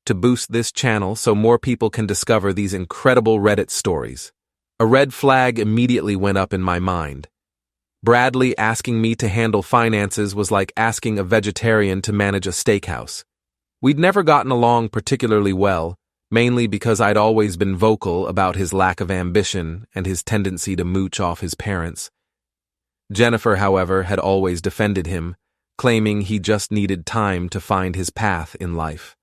to boost this channel so more people can discover these incredible Reddit stories. A red flag immediately went up in my mind. Bradley asking me to handle finances was like asking a vegetarian to manage a steakhouse. We'd never gotten along particularly well, mainly because I'd always been vocal about his lack of ambition and his tendency to mooch off his parents. Jennifer, however, had always defended him, claiming he just needed time to find his path in life.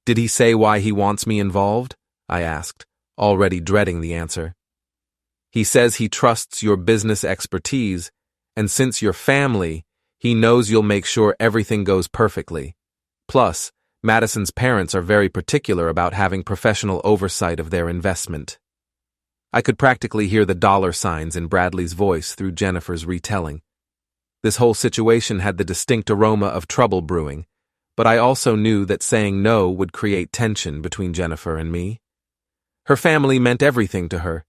"Did he say why he wants me involved?" I asked, already dreading the answer. "He says he trusts your business expertise, and since you're family, he knows you'll make sure everything goes perfectly. Plus, Madison's parents are very particular about having professional oversight of their investment." I could practically hear the dollar signs in Bradley's voice through Jennifer's retelling. This whole situation had the distinct aroma of trouble brewing, but I also knew that saying no would create tension between Jennifer and me. Her family meant everything to her,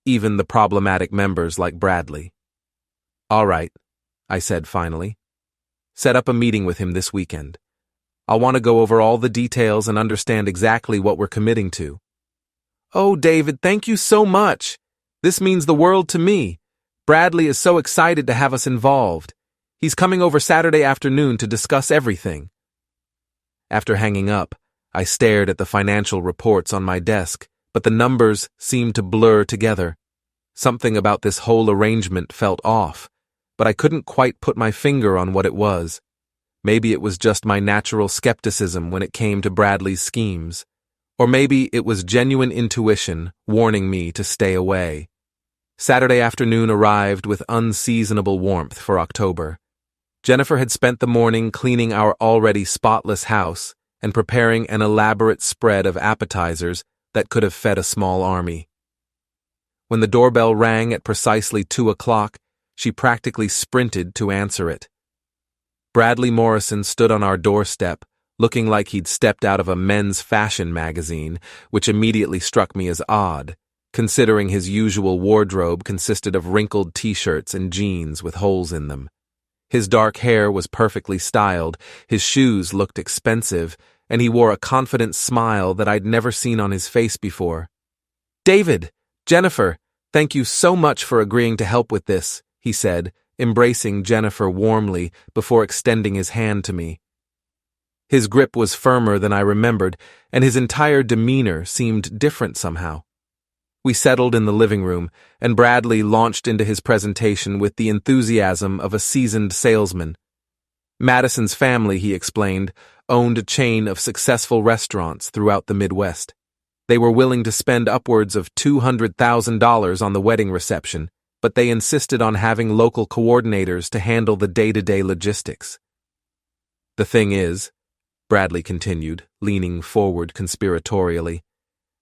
even the problematic members like Bradley. "All right," I said finally. "Set up a meeting with him this weekend. I'll want to go over all the details and understand exactly what we're committing to." "Oh, David, thank you so much. This means the world to me. Bradley is so excited to have us involved. He's coming over Saturday afternoon to discuss everything." After hanging up, I stared at the financial reports on my desk, but the numbers seemed to blur together. Something about this whole arrangement felt off, but I couldn't quite put my finger on what it was. Maybe it was just my natural skepticism when it came to Bradley's schemes. Or maybe it was genuine intuition warning me to stay away. Saturday afternoon arrived with unseasonable warmth for October. Jennifer had spent the morning cleaning our already spotless house and preparing an elaborate spread of appetizers that could have fed a small army. When the doorbell rang at precisely 2 o'clock, she practically sprinted to answer it. Bradley Morrison stood on our doorstep, looking like he'd stepped out of a men's fashion magazine, which immediately struck me as odd, considering his usual wardrobe consisted of wrinkled t-shirts and jeans with holes in them. His dark hair was perfectly styled, his shoes looked expensive, and he wore a confident smile that I'd never seen on his face before. "David, Jennifer, thank you so much for agreeing to help with this," he said, embracing Jennifer warmly before extending his hand to me. His grip was firmer than I remembered, and his entire demeanor seemed different somehow. We settled in the living room, and Bradley launched into his presentation with the enthusiasm of a seasoned salesman. Madison's family, he explained, owned a chain of successful restaurants throughout the Midwest. They were willing to spend upwards of $200,000 on the wedding reception, but they insisted on having local coordinators to handle the day-to-day logistics. "The thing is," Bradley continued, leaning forward conspiratorially,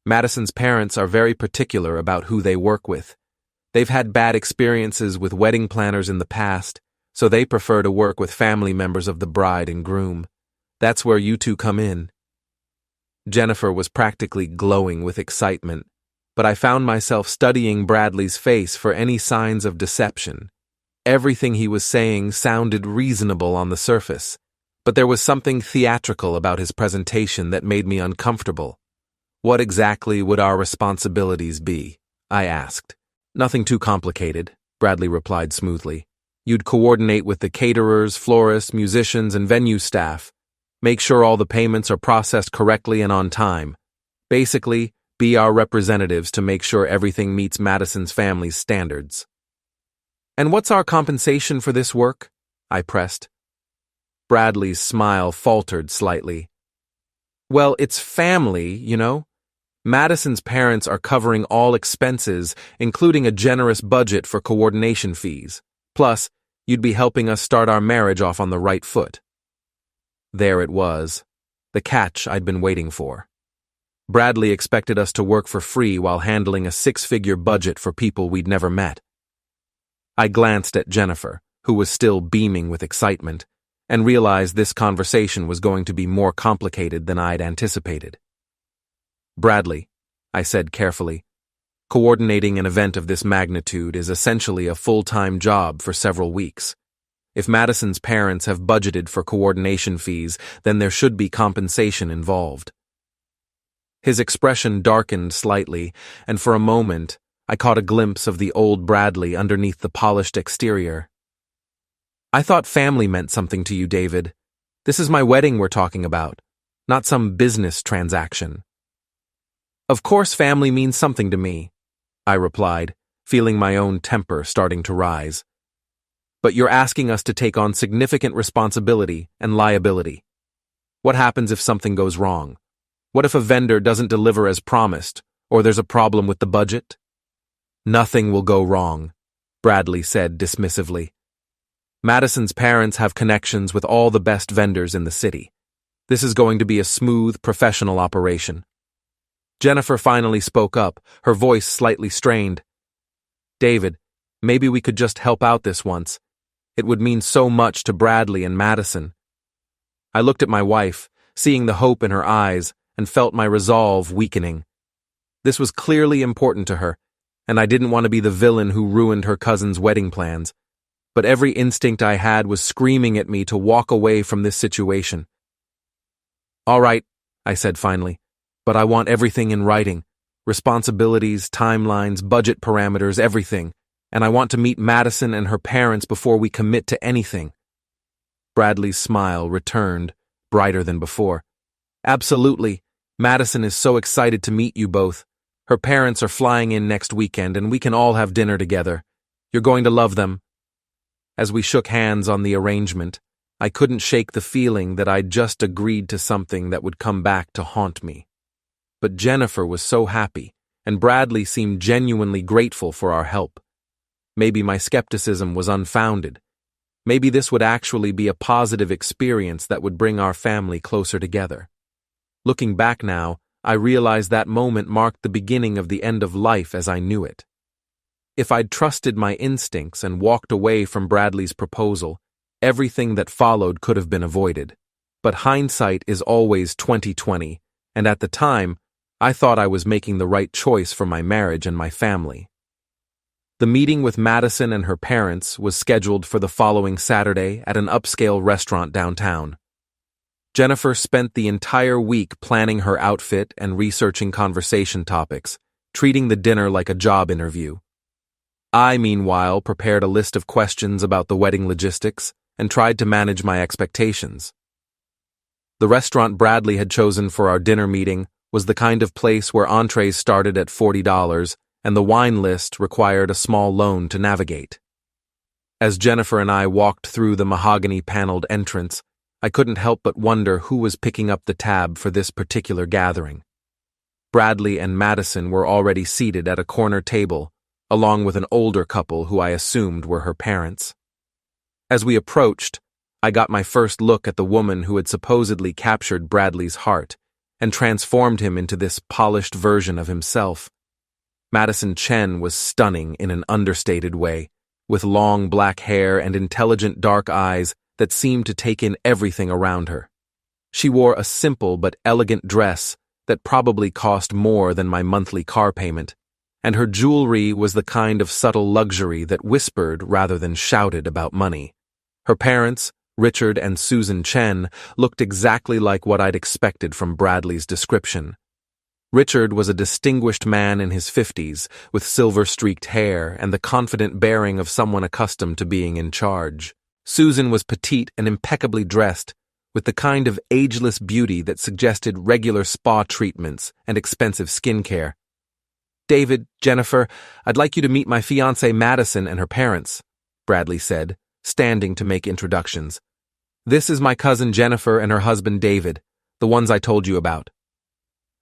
"Madison's parents are very particular about who they work with. They've had bad experiences with wedding planners in the past, so they prefer to work with family members of the bride and groom. That's where you two come in." Jennifer was practically glowing with excitement, but I found myself studying Bradley's face for any signs of deception. Everything he was saying sounded reasonable on the surface, but there was something theatrical about his presentation that made me uncomfortable. "What exactly would our responsibilities be?" I asked. "Nothing too complicated," Bradley replied smoothly. "You'd coordinate with the caterers, florists, musicians, and venue staff. Make sure all the payments are processed correctly and on time. Basically, be our representatives to make sure everything meets Madison's family's standards." "And what's our compensation for this work?" I pressed. Bradley's smile faltered slightly. "Well, it's family, you know. Madison's parents are covering all expenses, including a generous budget for coordination fees. Plus, you'd be helping us start our marriage off on the right foot." There it was, the catch I'd been waiting for. Bradley expected us to work for free while handling a 6-figure budget for people we'd never met. I glanced at Jennifer, who was still beaming with excitement, and realized this conversation was going to be more complicated than I'd anticipated. "Bradley," I said carefully, "coordinating an event of this magnitude is essentially a full-time job for several weeks. If Madison's parents have budgeted for coordination fees, then there should be compensation involved. His expression darkened slightly, and for a moment, I caught a glimpse of the old Bradley underneath the polished exterior. I thought family meant something to you, David. This is my wedding we're talking about, not some business transaction. Of course family means something to me, I replied, feeling my own temper starting to rise. But you're asking us to take on significant responsibility and liability. What happens if something goes wrong? What if a vendor doesn't deliver as promised, or there's a problem with the budget? Nothing will go wrong, Bradley said dismissively. Madison's parents have connections with all the best vendors in the city. This is going to be a smooth, professional operation. Jennifer finally spoke up, her voice slightly strained. David, maybe we could just help out this once. It would mean so much to Bradley and Madison. I looked at my wife, seeing the hope in her eyes, and felt my resolve weakening. This was clearly important to her, and I didn't want to be the villain who ruined her cousin's wedding plans. But every instinct I had was screaming at me to walk away from this situation. All right, I said finally, but I want everything in writing. Responsibilities, timelines, budget parameters, everything. And I want to meet Madison and her parents before we commit to anything. Bradley's smile returned, brighter than before. Absolutely. Madison is so excited to meet you both. Her parents are flying in next weekend and we can all have dinner together. You're going to love them. As we shook hands on the arrangement, I couldn't shake the feeling that I'd just agreed to something that would come back to haunt me. But Jennifer was so happy, and Bradley seemed genuinely grateful for our help. Maybe my skepticism was unfounded. Maybe this would actually be a positive experience that would bring our family closer together. Looking back now, I realized that moment marked the beginning of the end of life as I knew it. If I'd trusted my instincts and walked away from Bradley's proposal, everything that followed could have been avoided. But hindsight is always 20/20, and at the time, I thought I was making the right choice for my marriage and my family. The meeting with Madison and her parents was scheduled for the following Saturday at an upscale restaurant downtown. Jennifer spent the entire week planning her outfit and researching conversation topics, treating the dinner like a job interview. I, meanwhile, prepared a list of questions about the wedding logistics and tried to manage my expectations. The restaurant Bradley had chosen for our dinner meeting was the kind of place where entrees started at $40 and the wine list required a small loan to navigate. As Jennifer and I walked through the mahogany-paneled entrance, I couldn't help but wonder who was picking up the tab for this particular gathering. Bradley and Madison were already seated at a corner table, along with an older couple who I assumed were her parents. As we approached, I got my first look at the woman who had supposedly captured Bradley's heart and transformed him into this polished version of himself. Madison Chen was stunning in an understated way, with long black hair and intelligent dark eyes that seemed to take in everything around her. She wore a simple but elegant dress that probably cost more than my monthly car payment, and her jewelry was the kind of subtle luxury that whispered rather than shouted about money. Her parents, Richard and Susan Chen, looked exactly like what I'd expected from Bradley's description. Richard was a distinguished man in his 50s, with silver-streaked hair and the confident bearing of someone accustomed to being in charge. Susan was petite and impeccably dressed, with the kind of ageless beauty that suggested regular spa treatments and expensive skincare. David, Jennifer, I'd like you to meet my fiancée Madison and her parents, Bradley said, standing to make introductions. This is my cousin Jennifer and her husband David, the ones I told you about.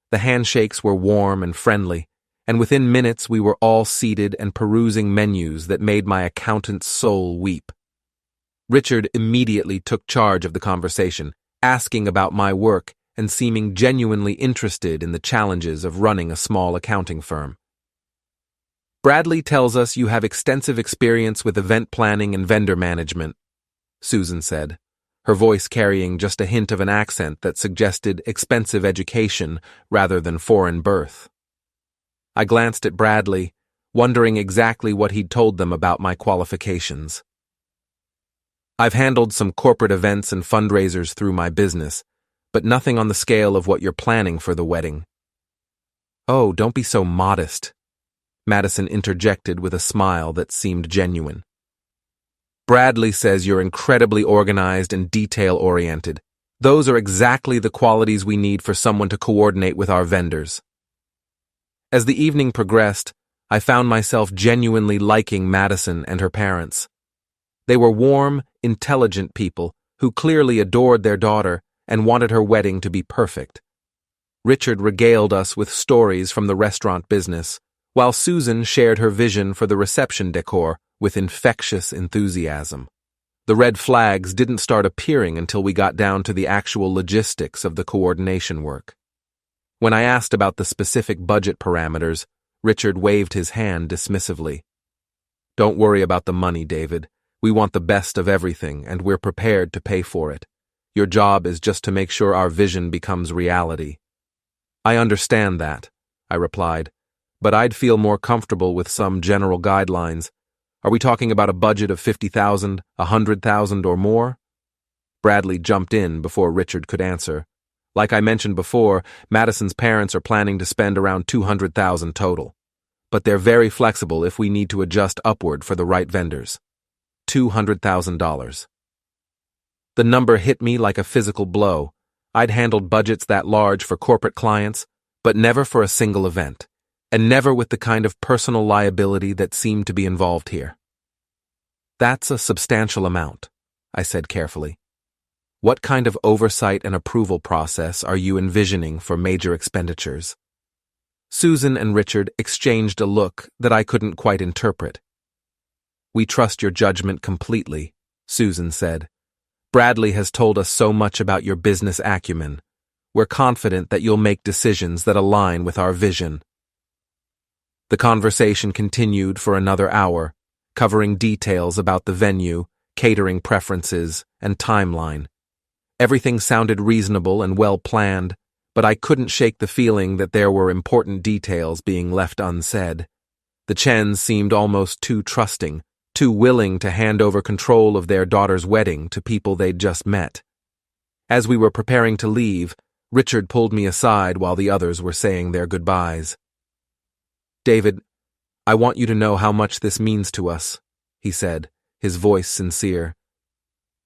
The handshakes were warm and friendly, and within minutes we were all seated and perusing menus that made my accountant's soul weep. Richard immediately took charge of the conversation, asking about my work and seeming genuinely interested in the challenges of running a small accounting firm. Bradley tells us you have extensive experience with event planning and vendor management, Susan said, her voice carrying just a hint of an accent that suggested expensive education rather than foreign birth. I glanced at Bradley, wondering exactly what he'd told them about my qualifications. I've handled some corporate events and fundraisers through my business, but nothing on the scale of what you're planning for the wedding. Oh, don't be so modest, Madison interjected with a smile that seemed genuine. Bradley says you're incredibly organized and detail-oriented. Those are exactly the qualities we need for someone to coordinate with our vendors. As the evening progressed, I found myself genuinely liking Madison and her parents. They were warm, intelligent people who clearly adored their daughter and wanted her wedding to be perfect. Richard regaled us with stories from the restaurant business, while Susan shared her vision for the reception decor with infectious enthusiasm. The red flags didn't start appearing until we got down to the actual logistics of the coordination work. When I asked about the specific budget parameters, Richard waved his hand dismissively. Don't worry about the money, David. We want the best of everything, and we're prepared to pay for it. Your job is just to make sure our vision becomes reality. I understand that, I replied, but I'd feel more comfortable with some general guidelines. Are we talking about a budget of $50,000, $100,000, or more? Bradley jumped in before Richard could answer. Like I mentioned before, Madison's parents are planning to spend around $200,000 total. But they're very flexible if we need to adjust upward for the right vendors. $200,000. The number hit me like a physical blow. I'd handled budgets that large for corporate clients, but never for a single event, and never with the kind of personal liability that seemed to be involved here. That's a substantial amount, I said carefully. What kind of oversight and approval process are you envisioning for major expenditures? Susan and Richard exchanged a look that I couldn't quite interpret. We trust your judgment completely, Susan said. Bradley has told us so much about your business acumen. We're confident that you'll make decisions that align with our vision. The conversation continued for another hour, covering details about the venue, catering preferences, and timeline. Everything sounded reasonable and well-planned, but I couldn't shake the feeling that there were important details being left unsaid. The Chens seemed almost too trusting, too willing to hand over control of their daughter's wedding to people they'd just met. As we were preparing to leave, Richard pulled me aside while the others were saying their goodbyes. David, I want you to know how much this means to us, he said, his voice sincere.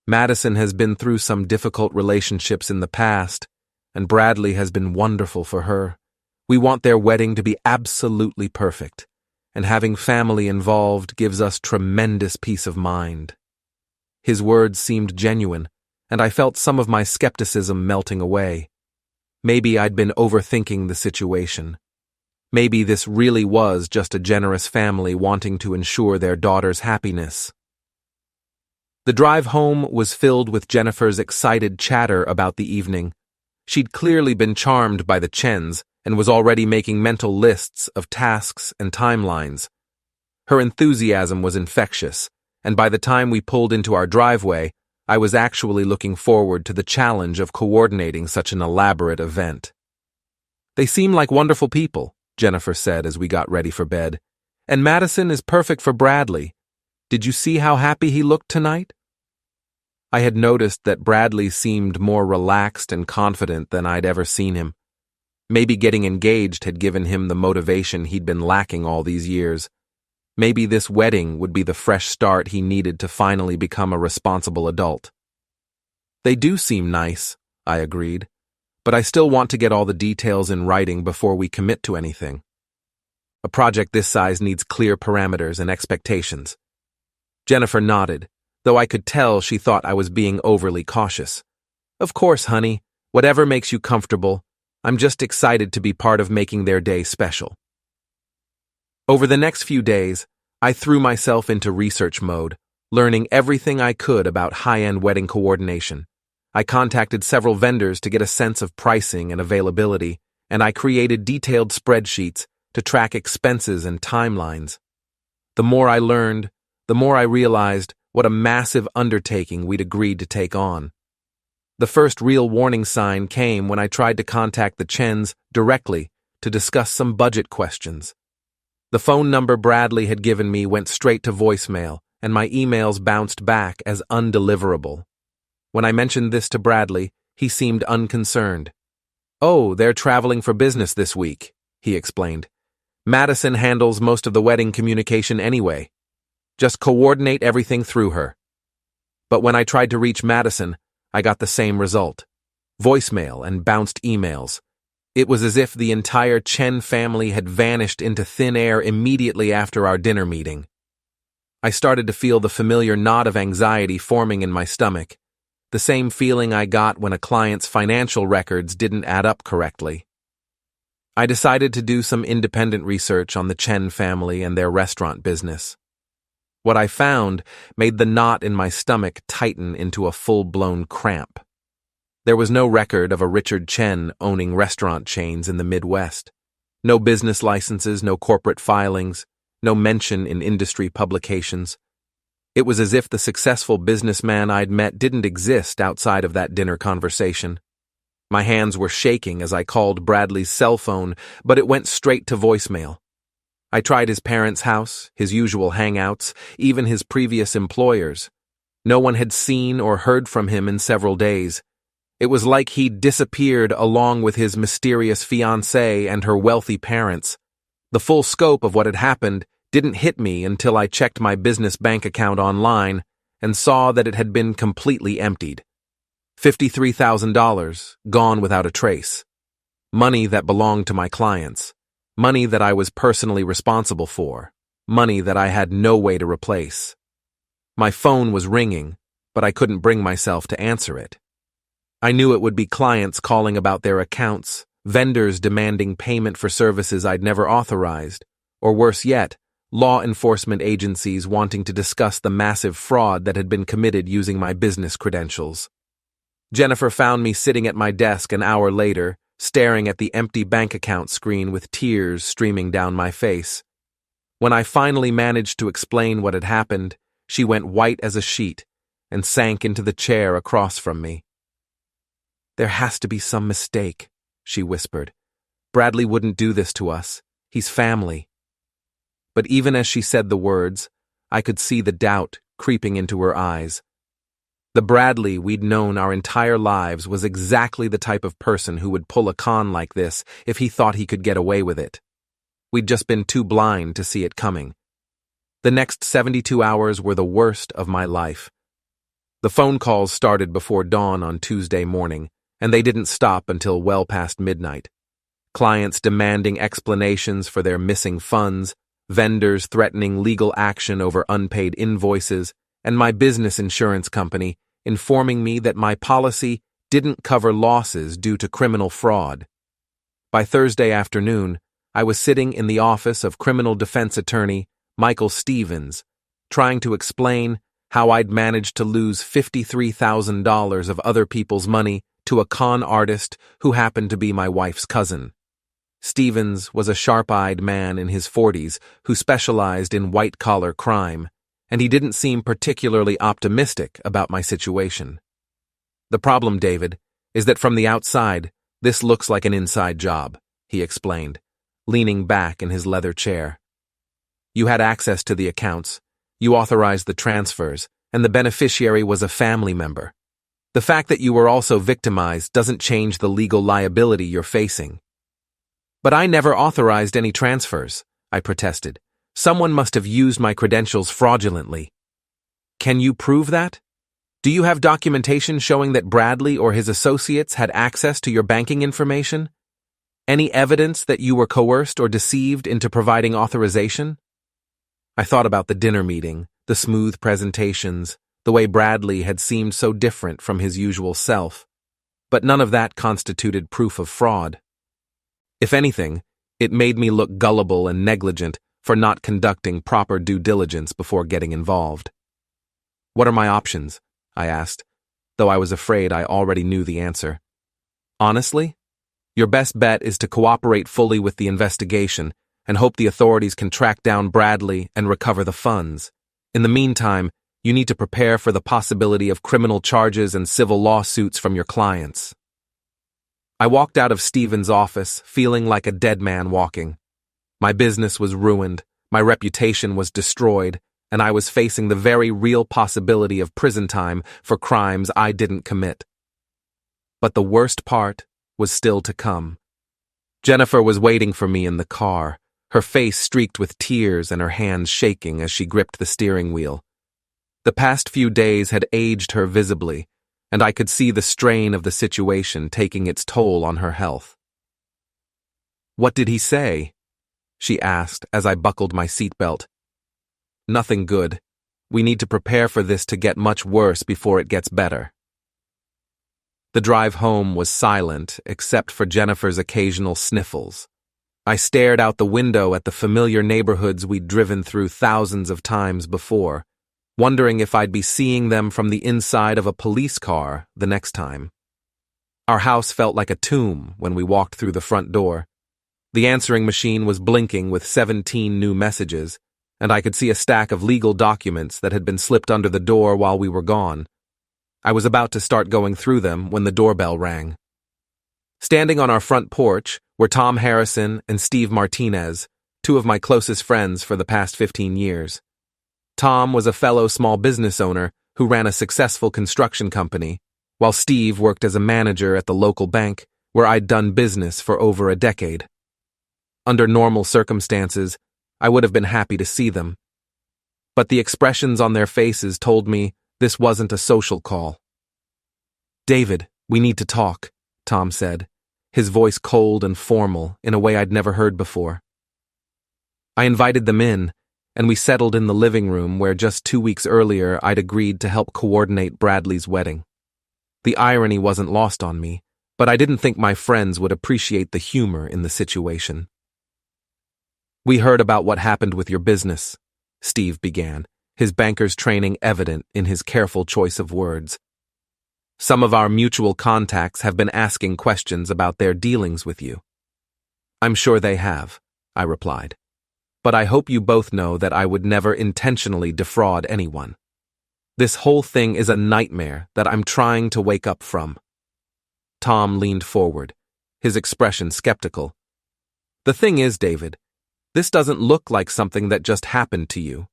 Madison has been through some difficult relationships in the past, and Bradley has been wonderful for her. We want their wedding to be absolutely perfect, and having family involved gives us tremendous peace of mind. His words seemed genuine, and I felt some of my skepticism melting away. Maybe I'd been overthinking the situation. Maybe this really was just a generous family wanting to ensure their daughter's happiness. The drive home was filled with Jennifer's excited chatter about the evening. She'd clearly been charmed by the Chens and was already making mental lists of tasks and timelines. Her enthusiasm was infectious, and by the time we pulled into our driveway, I was actually looking forward to the challenge of coordinating such an elaborate event. They seem like wonderful people, Jennifer said as we got ready for bed. And Madison is perfect for Bradley. Did you see how happy he looked tonight? I had noticed that Bradley seemed more relaxed and confident than I'd ever seen him. Maybe getting engaged had given him the motivation he'd been lacking all these years. Maybe this wedding would be the fresh start he needed to finally become a responsible adult. They do seem nice, I agreed, but I still want to get all the details in writing before we commit to anything. A project this size needs clear parameters and expectations. Jennifer nodded, though I could tell she thought I was being overly cautious. Of course, honey, whatever makes you comfortable. I'm just excited to be part of making their day special. Over the next few days, I threw myself into research mode, learning everything I could about high-end wedding coordination. I contacted several vendors to get a sense of pricing and availability, and I created detailed spreadsheets to track expenses and timelines. The more I learned, the more I realized what a massive undertaking we'd agreed to take on. The first real warning sign came when I tried to contact the Chens directly to discuss some budget questions. The phone number Bradley had given me went straight to voicemail, and my emails bounced back as undeliverable. When I mentioned this to Bradley, he seemed unconcerned. "Oh, they're traveling for business this week," he explained. "Madison handles most of the wedding communication anyway. Just coordinate everything through her." But when I tried to reach Madison, I got the same result: voicemail and bounced emails. It was as if the entire Chen family had vanished into thin air immediately after our dinner meeting. I started to feel the familiar knot of anxiety forming in my stomach, the same feeling I got when a client's financial records didn't add up correctly. I decided to do some independent research on the Chen family and their restaurant business. What I found made the knot in my stomach tighten into a full-blown cramp. There was no record of a Richard Chen owning restaurant chains in the Midwest. No business licenses, no corporate filings, no mention in industry publications. It was as if the successful businessman I'd met didn't exist outside of that dinner conversation. My hands were shaking as I called Bradley's cell phone, but it went straight to voicemail. I tried his parents' house, his usual hangouts, even his previous employers. No one had seen or heard from him in several days. It was like he'd disappeared along with his mysterious fiancée and her wealthy parents. The full scope of what had happened didn't hit me until I checked my business bank account online and saw that it had been completely emptied. $53,000 gone without a trace. Money that belonged to my clients. Money that I was personally responsible for. Money that I had no way to replace. My phone was ringing, but I couldn't bring myself to answer it. I knew it would be clients calling about their accounts, vendors demanding payment for services I'd never authorized, or worse yet, law enforcement agencies wanting to discuss the massive fraud that had been committed using my business credentials. Jennifer found me sitting at my desk an hour later, staring at the empty bank account screen with tears streaming down my face. When I finally managed to explain what had happened, she went white as a sheet and sank into the chair across from me. "There has to be some mistake," she whispered. "Bradley wouldn't do this to us. He's family." But even as she said the words, I could see the doubt creeping into her eyes. The Bradley we'd known our entire lives was exactly the type of person who would pull a con like this if he thought he could get away with it. We'd just been too blind to see it coming. The next 72 hours were the worst of my life. The phone calls started before dawn on Tuesday morning, and they didn't stop until well past midnight. Clients demanding explanations for their missing funds, vendors threatening legal action over unpaid invoices, and my business insurance company informing me that my policy didn't cover losses due to criminal fraud. By Thursday afternoon, I was sitting in the office of criminal defense attorney Michael Stevens, trying to explain how I'd managed to lose $53,000 of other people's money to a con artist who happened to be my wife's cousin. Stevens was a sharp-eyed man in his 40s who specialized in white-collar crime, and he didn't seem particularly optimistic about my situation. "The problem, David, is that from the outside, this looks like an inside job," he explained, leaning back in his leather chair. "You had access to the accounts, you authorized the transfers, and the beneficiary was a family member. The fact that you were also victimized doesn't change the legal liability you're facing." "But I never authorized any transfers," I protested. "Someone must have used my credentials fraudulently." "Can you prove that? Do you have documentation showing that Bradley or his associates had access to your banking information? Any evidence that you were coerced or deceived into providing authorization?" I thought about the dinner meeting, the smooth presentations, the way Bradley had seemed so different from his usual self, but none of that constituted proof of fraud. If anything, it made me look gullible and negligent for not conducting proper due diligence before getting involved. "What are my options?" I asked, though I was afraid I already knew the answer. "Honestly, your best bet is to cooperate fully with the investigation and hope the authorities can track down Bradley and recover the funds. In the meantime, you need to prepare for the possibility of criminal charges and civil lawsuits from your clients." I walked out of Stephen's office feeling like a dead man walking. My business was ruined, my reputation was destroyed, and I was facing the very real possibility of prison time for crimes I didn't commit. But the worst part was still to come. Jennifer was waiting for me in the car, her face streaked with tears and her hands shaking as she gripped the steering wheel. The past few days had aged her visibly, and I could see the strain of the situation taking its toll on her health. "What did he say?" she asked as I buckled my seatbelt. "Nothing good. We need to prepare for this to get much worse before it gets better." The drive home was silent, except for Jennifer's occasional sniffles. I stared out the window at the familiar neighborhoods we'd driven through thousands of times before, wondering if I'd be seeing them from the inside of a police car the next time. Our house felt like a tomb when we walked through the front door. The answering machine was blinking with 17 new messages, and I could see a stack of legal documents that had been slipped under the door while we were gone. I was about to start going through them when the doorbell rang. Standing on our front porch were Tom Harrison and Steve Martinez, two of my closest friends for the past 15 years. Tom was a fellow small business owner who ran a successful construction company, while Steve worked as a manager at the local bank where I'd done business for over a decade. Under normal circumstances, I would have been happy to see them. But the expressions on their faces told me this wasn't a social call. "David, we need to talk," Tom said, his voice cold and formal in a way I'd never heard before. I invited them in, and we settled in the living room where just 2 weeks earlier I'd agreed to help coordinate Bradley's wedding. The irony wasn't lost on me, but I didn't think my friends would appreciate the humor in the situation. "We heard about what happened with your business," Steve began, his banker's training evident in his careful choice of words. "Some of our mutual contacts have been asking questions about their dealings with you." "I'm sure they have," I replied. "But I hope you both know that I would never intentionally defraud anyone. This whole thing is a nightmare that I'm trying to wake up from." Tom leaned forward, his expression skeptical. "The thing is, David, this doesn't look like something that just happened to you.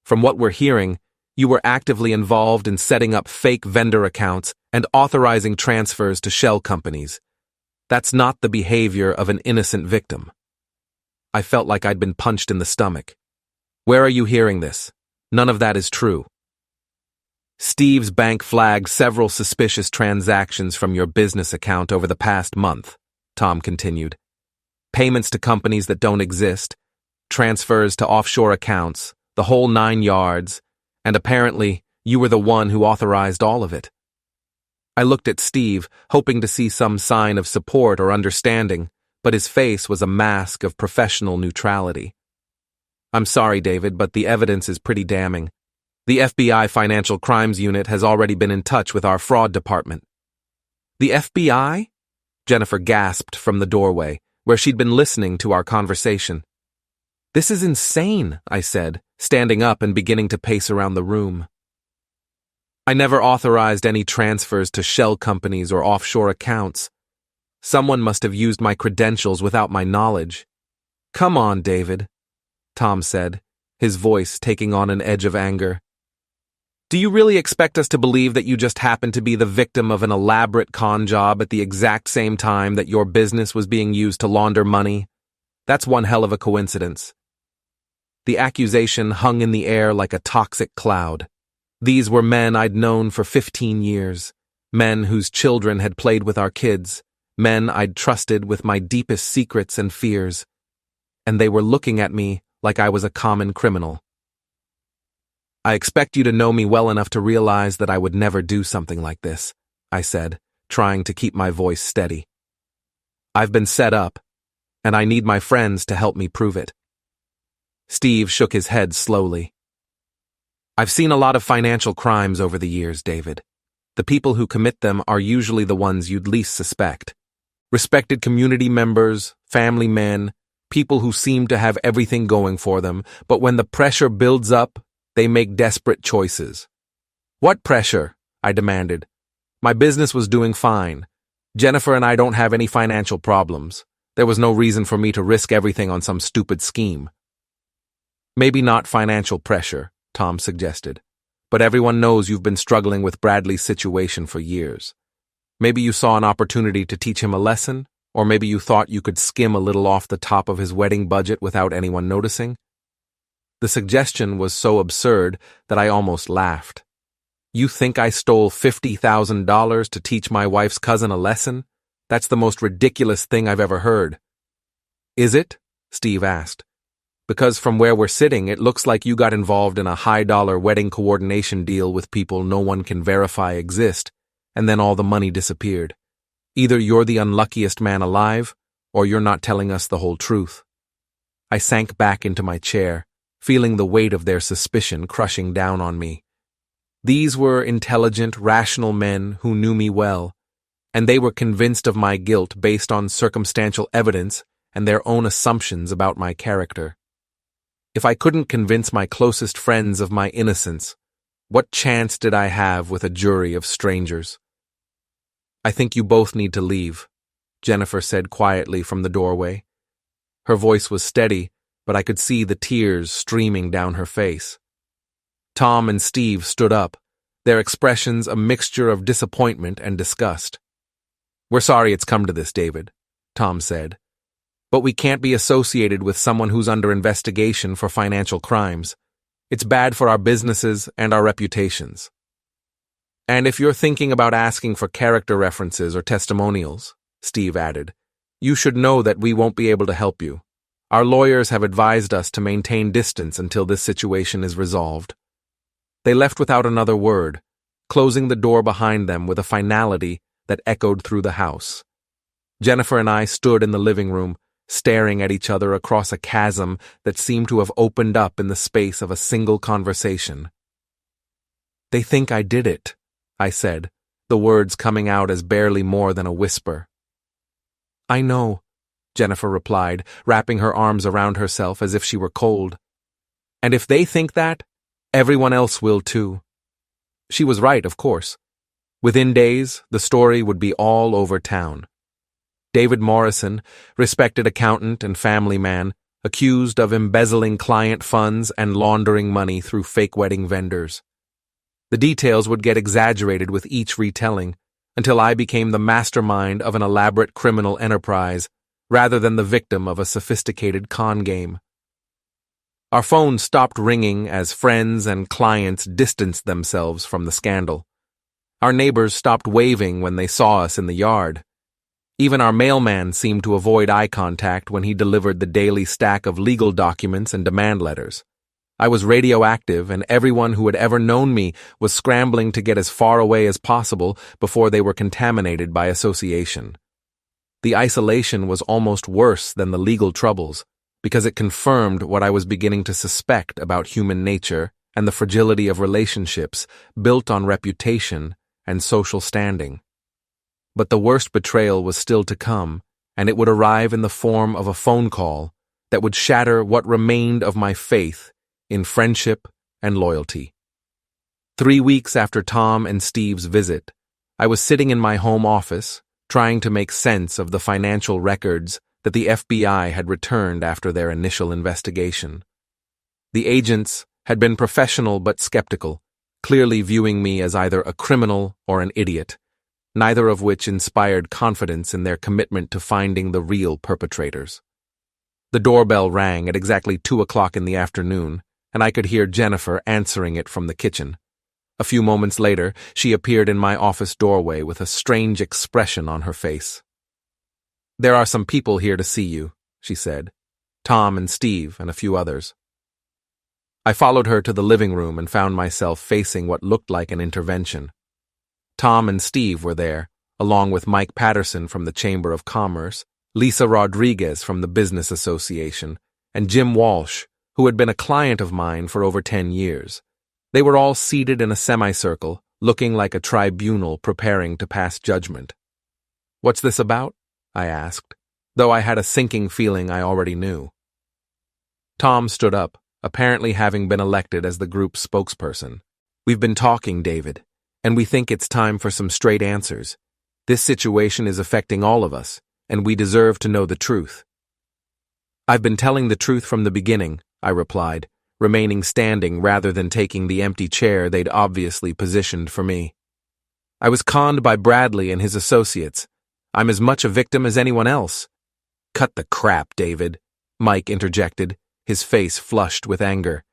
From what we're hearing, you were actively involved in setting up fake vendor accounts and authorizing transfers to shell companies. That's not the behavior of an innocent victim." I felt like I'd been punched in the stomach. "Where are you hearing this? None of that is true." "Steve's bank flagged several suspicious transactions from your business account over the past month," Tom continued. "Payments to companies that don't exist, transfers to offshore accounts, the whole 9 yards, and apparently you were the one who authorized all of it." I looked at Steve, hoping to see some sign of support or understanding, but his face was a mask of professional neutrality. "I'm sorry, David, but the evidence is pretty damning. The FBI Financial Crimes Unit has already been in touch with our fraud department." "The FBI?" Jennifer gasped from the doorway, where she'd been listening to our conversation. "This is insane," I said, standing up and beginning to pace around the room. "I never authorized any transfers to shell companies or offshore accounts. Someone must have used my credentials without my knowledge." "Come on, David," Tom said, his voice taking on an edge of anger. "Do you really expect us to believe that you just happened to be the victim of an elaborate con job at the exact same time that your business was being used to launder money? That's one hell of a coincidence." The accusation hung in the air like a toxic cloud. These were men I'd known for 15 years, men whose children had played with our kids, men I'd trusted with my deepest secrets and fears. And they were looking at me like I was a common criminal. "I expect you to know me well enough to realize that I would never do something like this," I said, trying to keep my voice steady. "I've been set up, and I need my friends to help me prove it." Steve shook his head slowly. "I've seen a lot of financial crimes over the years, David. The people who commit them are usually the ones you'd least suspect. Respected community members, family men, people who seem to have everything going for them, but when the pressure builds up, they make desperate choices." "What pressure?" I demanded. "My business was doing fine. Jennifer and I don't have any financial problems. There was no reason for me to risk everything on some stupid scheme." "Maybe not financial pressure," Tom suggested. But everyone knows you've been struggling with Bradley's situation for years. Maybe you saw an opportunity to teach him a lesson, or maybe you thought you could skim a little off the top of his wedding budget without anyone noticing. The suggestion was so absurd that I almost laughed. You think I stole $50,000 to teach my wife's cousin a lesson? That's the most ridiculous thing I've ever heard. Is it? Steve asked. Because from where we're sitting, it looks like you got involved in a high-dollar wedding coordination deal with people no one can verify exist, and then all the money disappeared. Either you're the unluckiest man alive, or you're not telling us the whole truth. I sank back into my chair, feeling the weight of their suspicion crushing down on me. These were intelligent, rational men who knew me well, and they were convinced of my guilt based on circumstantial evidence and their own assumptions about my character. If I couldn't convince my closest friends of my innocence, what chance did I have with a jury of strangers? I think you both need to leave, Jennifer said quietly from the doorway. Her voice was steady, but I could see the tears streaming down her face. Tom and Steve stood up, their expressions a mixture of disappointment and disgust. We're sorry it's come to this, David, Tom said. But we can't be associated with someone who's under investigation for financial crimes. It's bad for our businesses and our reputations. And if you're thinking about asking for character references or testimonials, Steve added, you should know that we won't be able to help you. Our lawyers have advised us to maintain distance until this situation is resolved. They left without another word, closing the door behind them with a finality that echoed through the house. Jennifer and I stood in the living room, staring at each other across a chasm that seemed to have opened up in the space of a single conversation. They think I did it, I said, the words coming out as barely more than a whisper. I know, Jennifer replied, wrapping her arms around herself as if she were cold. And if they think that, everyone else will too. She was right, of course. Within days, the story would be all over town. David Morrison, respected accountant and family man, accused of embezzling client funds and laundering money through fake wedding vendors. The details would get exaggerated with each retelling, until I became the mastermind of an elaborate criminal enterprise, rather than the victim of a sophisticated con game. Our phones stopped ringing as friends and clients distanced themselves from the scandal. Our neighbors stopped waving when they saw us in the yard. Even our mailman seemed to avoid eye contact when he delivered the daily stack of legal documents and demand letters. I was radioactive, and everyone who had ever known me was scrambling to get as far away as possible before they were contaminated by association. The isolation was almost worse than the legal troubles, because it confirmed what I was beginning to suspect about human nature and the fragility of relationships built on reputation and social standing. But the worst betrayal was still to come, and it would arrive in the form of a phone call that would shatter what remained of my faith in friendship and loyalty. 3 weeks after Tom and Steve's visit, I was sitting in my home office, trying to make sense of the financial records that the FBI had returned after their initial investigation. The agents had been professional but skeptical, clearly viewing me as either a criminal or an idiot, neither of which inspired confidence in their commitment to finding the real perpetrators. The doorbell rang at exactly 2 o'clock in the afternoon, and I could hear Jennifer answering it from the kitchen. A few moments later, she appeared in my office doorway with a strange expression on her face. There are some people here to see you, she said. Tom and Steve and a few others. I followed her to the living room and found myself facing what looked like an intervention. Tom and Steve were there, along with Mike Patterson from the Chamber of Commerce, Lisa Rodriguez from the Business Association, and Jim Walsh, who had been a client of mine for over 10 years. They were all seated in a semicircle, looking like a tribunal preparing to pass judgment. What's this about? I asked, though I had a sinking feeling I already knew. Tom stood up, apparently having been elected as the group's spokesperson. We've been talking, David, and we think it's time for some straight answers. This situation is affecting all of us, and we deserve to know the truth. I've been telling the truth from the beginning, I replied, remaining standing rather than taking the empty chair they'd obviously positioned for me. I was conned by Bradley and his associates. I'm as much a victim as anyone else. Cut the crap, David, Mike interjected, his face flushed with anger.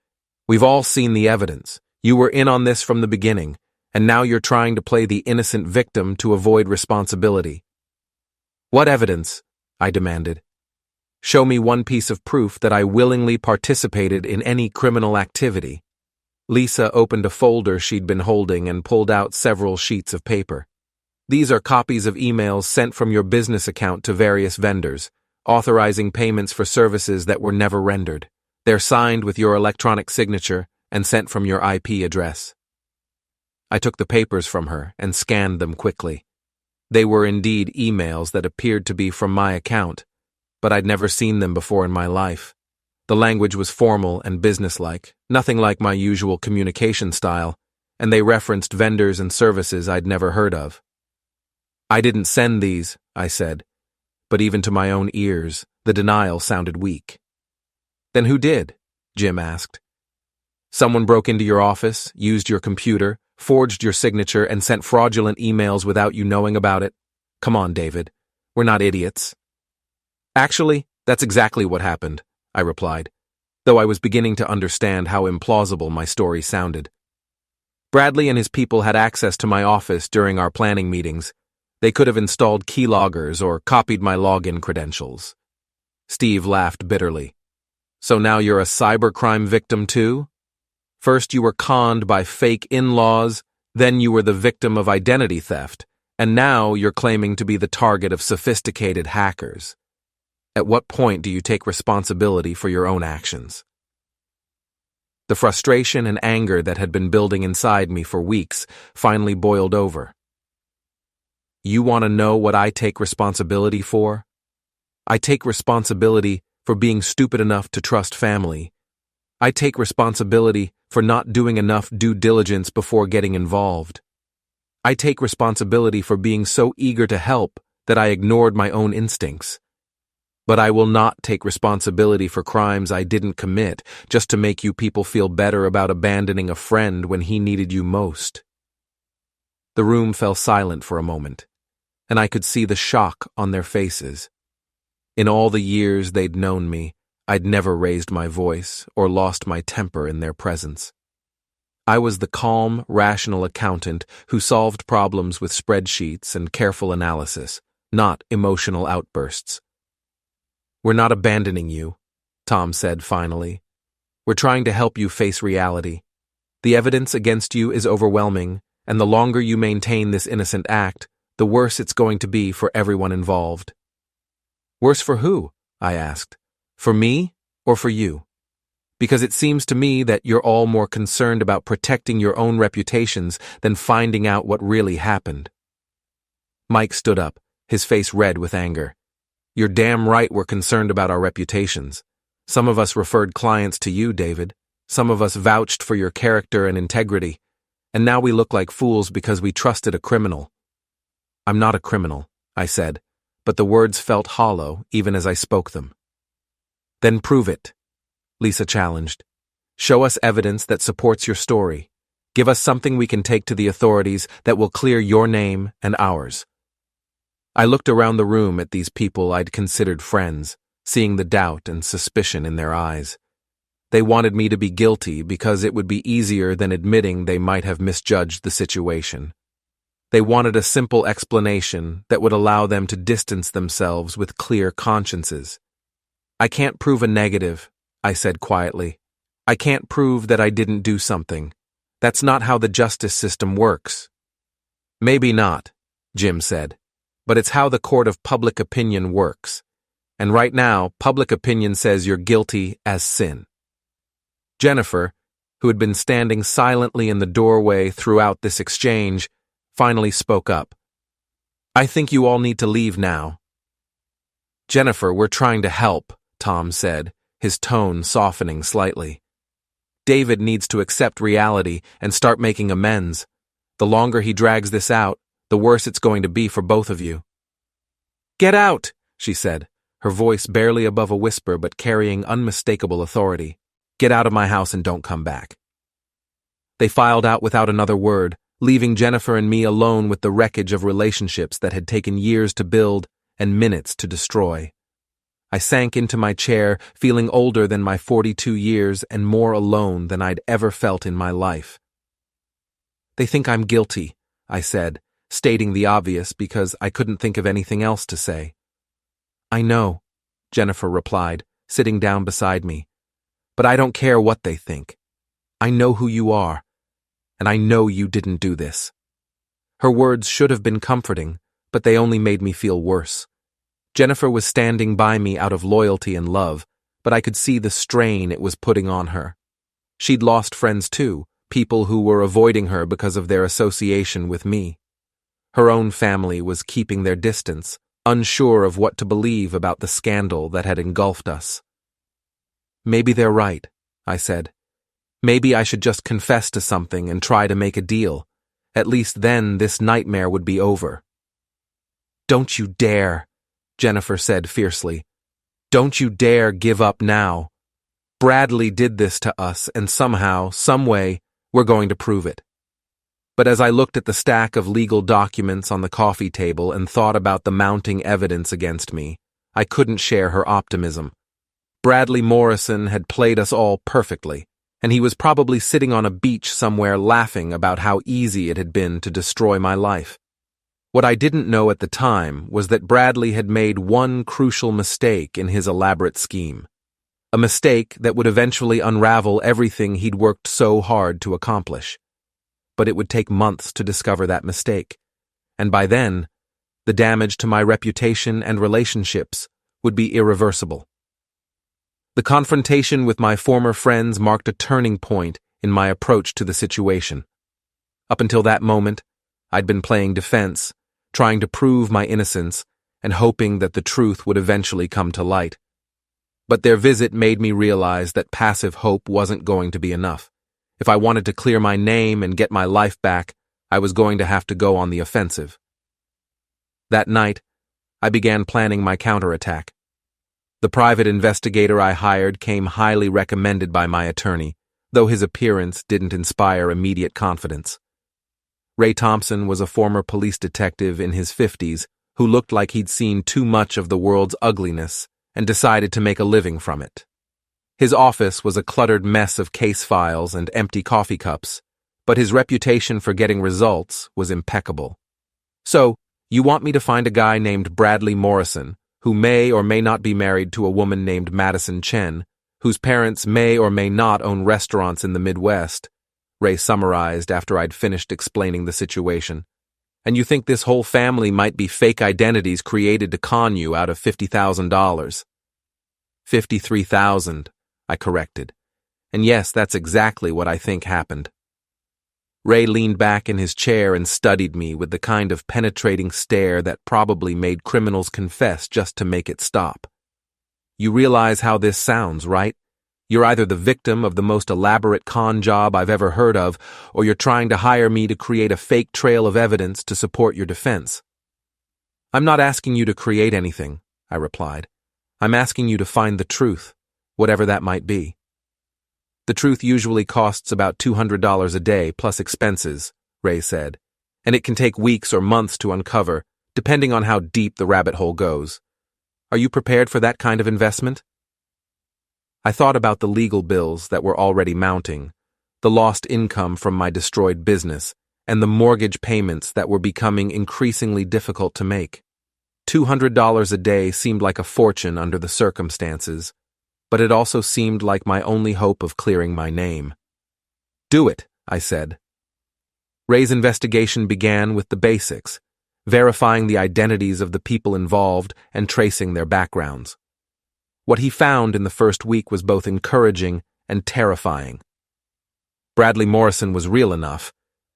We've all seen the evidence. You were in on this from the beginning, and now you're trying to play the innocent victim to avoid responsibility. What evidence? I demanded. Show me one piece of proof that I willingly participated in any criminal activity. Lisa opened a folder she'd been holding and pulled out several sheets of paper. These are copies of emails sent from your business account to various vendors, authorizing payments for services that were never rendered. They're signed with your electronic signature and sent from your IP address. I took the papers from her and scanned them quickly. They were indeed emails that appeared to be from my account, but I'd never seen them before in my life. The language was formal and businesslike, nothing like my usual communication style, and they referenced vendors and services I'd never heard of. I didn't send these, I said, but even to my own ears, the denial sounded weak. Then who did? Jim asked. Someone broke into your office, used your computer, forged your signature, and sent fraudulent emails without you knowing about it? Come on, David. We're not idiots. Actually, that's exactly what happened, I replied, though I was beginning to understand how implausible my story sounded. Bradley and his people had access to my office during our planning meetings. They could have installed keyloggers or copied my login credentials. Steve laughed bitterly. So now you're a cybercrime victim too? First you were conned by fake in-laws, then you were the victim of identity theft, and now you're claiming to be the target of sophisticated hackers. At what point do you take responsibility for your own actions? The frustration and anger that had been building inside me for weeks finally boiled over. You want to know what I take responsibility for? I take responsibility for being stupid enough to trust family. I take responsibility for not doing enough due diligence before getting involved. I take responsibility for being so eager to help that I ignored my own instincts. But I will not take responsibility for crimes I didn't commit just to make you people feel better about abandoning a friend when he needed you most. The room fell silent for a moment, and I could see the shock on their faces. In all the years they'd known me, I'd never raised my voice or lost my temper in their presence. I was the calm, rational accountant who solved problems with spreadsheets and careful analysis, not emotional outbursts. We're not abandoning you, Tom said finally. We're trying to help you face reality. The evidence against you is overwhelming, and the longer you maintain this innocent act, the worse it's going to be for everyone involved. Worse for who? I asked. For me or for you? Because it seems to me that you're all more concerned about protecting your own reputations than finding out what really happened. Mike stood up, his face red with anger. You're damn right we're concerned about our reputations. Some of us referred clients to you, David. Some of us vouched for your character and integrity. And now we look like fools because we trusted a criminal. I'm not a criminal, I said, but the words felt hollow even as I spoke them. Then prove it, Lisa challenged. Show us evidence that supports your story. Give us something we can take to the authorities that will clear your name and ours. I looked around the room at these people I'd considered friends, seeing the doubt and suspicion in their eyes. They wanted me to be guilty because it would be easier than admitting they might have misjudged the situation. They wanted a simple explanation that would allow them to distance themselves with clear consciences. I can't prove a negative, I said quietly. I can't prove that I didn't do something. That's not how the justice system works. Maybe not, Jim said, but it's how the court of public opinion works. And right now, public opinion says you're guilty as sin. Jennifer, who had been standing silently in the doorway throughout this exchange, finally spoke up. I think you all need to leave now. Jennifer, we're trying to help, Tom said, his tone softening slightly. David needs to accept reality and start making amends. The longer he drags this out, the worse it's going to be for both of you. Get out, she said, her voice barely above a whisper but carrying unmistakable authority. Get out of my house and don't come back." They filed out without another word, leaving Jennifer and me alone with the wreckage of relationships that had taken years to build and minutes to destroy. I sank into my chair, feeling older than my 42 years and more alone than I'd ever felt in my life. "They think I'm guilty," I said, stating the obvious because I couldn't think of anything else to say. "I know," Jennifer replied, sitting down beside me. "But I don't care what they think. I know who you are, and I know you didn't do this." Her words should have been comforting, but they only made me feel worse. Jennifer was standing by me out of loyalty and love, but I could see the strain it was putting on her. She'd lost friends too, people who were avoiding her because of their association with me. Her own family was keeping their distance, unsure of what to believe about the scandal that had engulfed us. "Maybe they're right," I said. "Maybe I should just confess to something and try to make a deal. At least then this nightmare would be over." "Don't you dare," Jennifer said fiercely. "Don't you dare give up now. Bradley did this to us, and somehow, someway, we're going to prove it." But as I looked at the stack of legal documents on the coffee table and thought about the mounting evidence against me, I couldn't share her optimism. Bradley Morrison had played us all perfectly, and he was probably sitting on a beach somewhere laughing about how easy it had been to destroy my life. What I didn't know at the time was that Bradley had made one crucial mistake in his elaborate scheme. A mistake that would eventually unravel everything he'd worked so hard to accomplish. But it would take months to discover that mistake, and by then, the damage to my reputation and relationships would be irreversible. The confrontation with my former friends marked a turning point in my approach to the situation. Up until that moment, I'd been playing defense, trying to prove my innocence and hoping that the truth would eventually come to light. But their visit made me realize that passive hope wasn't going to be enough. If I wanted to clear my name and get my life back, I was going to have to go on the offensive. That night, I began planning my counterattack. The private investigator I hired came highly recommended by my attorney, though his appearance didn't inspire immediate confidence. Ray Thompson was a former police detective in his 50s who looked like he'd seen too much of the world's ugliness and decided to make a living from it. His office was a cluttered mess of case files and empty coffee cups, but his reputation for getting results was impeccable. "So, you want me to find a guy named Bradley Morrison, who may or may not be married to a woman named Madison Chen, whose parents may or may not own restaurants in the Midwest," Ray summarized after I'd finished explaining the situation. "And you think this whole family might be fake identities created to con you out of $50,000. $53,000, I corrected. And yes, that's exactly what I think happened. Ray leaned back in his chair and studied me with the kind of penetrating stare that probably made criminals confess just to make it stop. "You realize how this sounds, right? You're either the victim of the most elaborate con job I've ever heard of, or you're trying to hire me to create a fake trail of evidence to support your defense." "I'm not asking you to create anything," I replied. "I'm asking you to find the truth, whatever that might be." "The truth usually costs about $200 a day plus expenses," Ray said, "and it can take weeks or months to uncover, depending on how deep the rabbit hole goes. Are you prepared for that kind of investment?" I thought about the legal bills that were already mounting, the lost income from my destroyed business, and the mortgage payments that were becoming increasingly difficult to make. $200 a day seemed like a fortune under the circumstances, but it also seemed like my only hope of clearing my name. "Do it," I said. Ray's investigation began with the basics, verifying the identities of the people involved and tracing their backgrounds. What he found in the first week was both encouraging and terrifying. Bradley Morrison was real enough,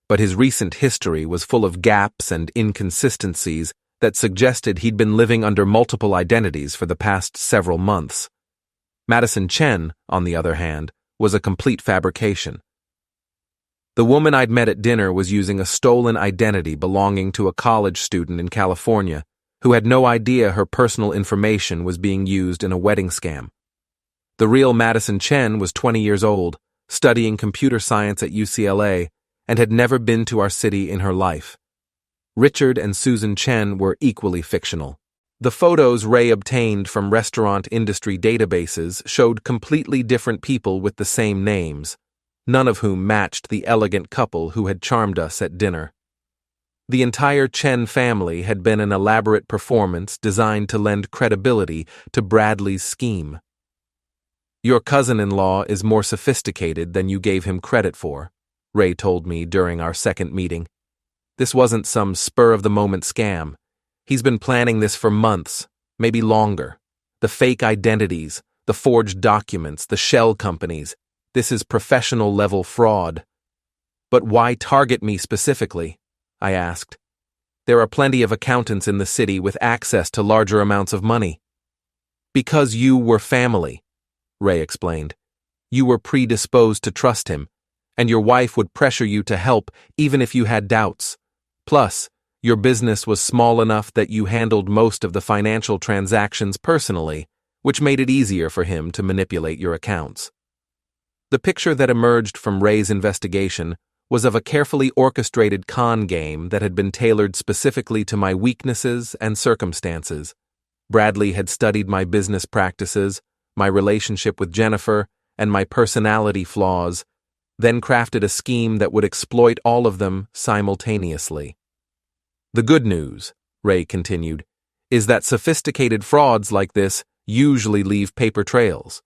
but his recent history was full of gaps and inconsistencies that suggested he'd been living under multiple identities for the past several months. Madison Chen, on the other hand, was a complete fabrication. The woman I'd met at dinner was using a stolen identity belonging to a college student in California who had no idea her personal information was being used in a wedding scam. The real Madison Chen was 20 years old, studying computer science at UCLA, and had never been to our city in her life. Richard and Susan Chen were equally fictional. The photos Ray obtained from restaurant industry databases showed completely different people with the same names, none of whom matched the elegant couple who had charmed us at dinner. The entire Chen family had been an elaborate performance designed to lend credibility to Bradley's scheme. "Your cousin-in-law is more sophisticated than you gave him credit for," Ray told me during our second meeting. "This wasn't some spur-of-the-moment scam. He's been planning this for months, maybe longer. The fake identities, the forged documents, the shell companies. This is professional-level fraud." "But why target me specifically?" I asked. "There are plenty of accountants in the city with access to larger amounts of money." "Because you were family," Ray explained. "You were predisposed to trust him, and your wife would pressure you to help even if you had doubts. Plus, your business was small enough that you handled most of the financial transactions personally, which made it easier for him to manipulate your accounts." The picture that emerged from Ray's investigation was of a carefully orchestrated con game that had been tailored specifically to my weaknesses and circumstances. Bradley had studied my business practices, my relationship with Jennifer, and my personality flaws, then crafted a scheme that would exploit all of them simultaneously. "The good news," Ray continued, "is that sophisticated frauds like this usually leave paper trails.